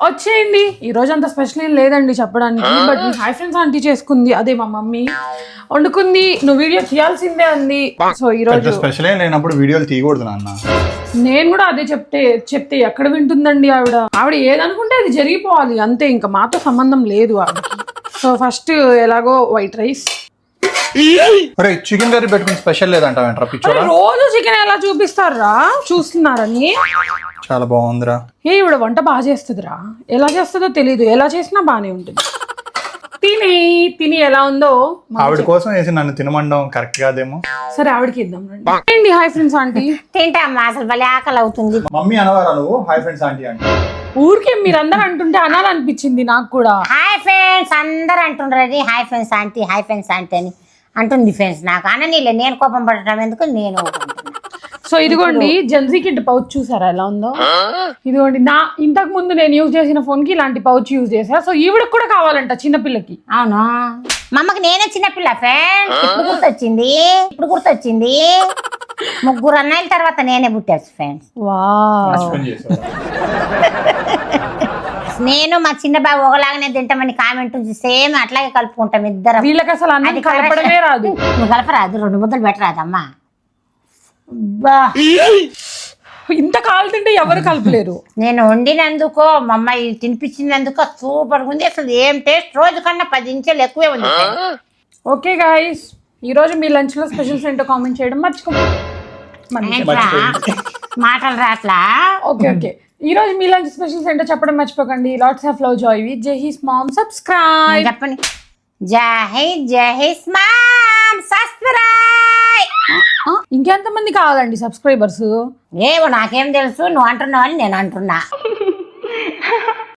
వచ్చేయండి. ఈ రోజు అంత స్పెషల్ ఏం లేదండి చెప్పడానికి, but me hi friends aunty చేసుకుంది, అదే మా మమ్మీ వండుకుంది, నువ్వు వీడియో తీయాల్సిందే అంది. సో ఈ రోజు స్పెషల్ ఏం లేనప్పుడు వీడియోలు తీయకూడదు నాన్న. నేను కూడా అదే చెప్తే ఎక్కడ వింటుందండి ఆవిడ ఏదనుకుంటే అది జరిగిపోవాలి అంతే, ఇంకా మాతో సంబంధం లేదు ఆవిడకి. సో ఫస్ట్ ఎలాగో వైట్ రైస్. చికెన్ కర్రీ పెట్టుకుని స్పెషల్ లేదంటావేంట్రా పిచ్చోడా? రోజు చికెన్ ఎలా చూపిస్తారా చూస్తున్నారని. చాలా బాగుందిరా. ఈవిడ వంట బాగా చేస్తుందిరా, ఎలా చేస్తుందో తెలీదు, ఎలా చేసినా బానే ఉంటుంది. తిని ఎలా ఉందో ఆవిడ కోసం వేసి నన్ను తినమండం కరెక్ట్ కాదేమో. సరే ఆవిడకి ఇద్దాం రండి. Hi friends aunty. తింటామ్మా, అసలు భలే ఆకలి అవుతుంది. మమ్మీ అనవారా నువ్వు హాయ్ ఫ్రెండ్స్ ఆంటీ అంటే? ఊరికే మీరందరూ అంటుంటే అనాలనిపించింది నాకు కూడా. హాయ్ ఫ్రెండ్స్ అందరు అంటుండ్రు, hi friends aunty hi friends aunty అని అంటుంది ఫ్రెండ్స్. నాకు అననీలే, నేను కోపం పడటం ఎందుకు, నేను సో ఇదిగోండి జెన్సీ కిడ్ పౌచ్ చూసారా ఎలా ఉందో. ఇదిగోండి నా ఇంతకు ముందు నేను యూజ్ చేసిన ఫోన్ కి ఇలాంటి పౌచ్ యూజ్ చేసా. సో ఈవిడకి కూడా కావాలంట చిన్నపిల్లకి. అవును, మా అమ్మకి నేనే చిన్నపిల్ల ఫ్రెండ్స్. ఇప్పుడు గుర్తొచ్చింది 3 అన్నయ్యల తర్వాత నేనే పుట్టాను ఫ్రెండ్స్. నేను మా చిన్న బాబు ఒకలాగానే తింటామని కామెంట్ సేమ్ అట్లాగే కలుపుకుంటాం ఇద్దరు. వీళ్ళకి అసలు అన్ని కలపడమే రాదు. నువ్వు కలపరాదు, 2 ముద్దలు పెట్టరాదమ్మా. ఇంత కాలు తింటే ఎవరు కలపలేరు. నేను వండినందుకో మా అమ్మాయి తినిపించినందుకో సూపర్ ఉంది. అసలు ఏం టేస్ట్, రోజు కన్నా 10 ఇంచెలు ఎక్కువే ఉంది. ఓకే గాయస్, ఈ రోజు మీ లంచ్ లో స్పెషల్స్ ఏంటో కామెంట్ చేయడం మాటలు రాట్లా. ఓకే ఈ రోజు మీ లంచ్ స్పెషల్స్ ఏంటో చెప్పడం మర్చిపోకండి. Lots of love, joy with Jahees mom. Subscribe చెప్పండి. Jahees mom subscribe. ఇంకెంతమంది కావాలండి సబ్స్క్రైబర్స్? ఏమో నాకేం తెలుసు, నువ్వు అంటున్నావు అని నేను అంటున్నా.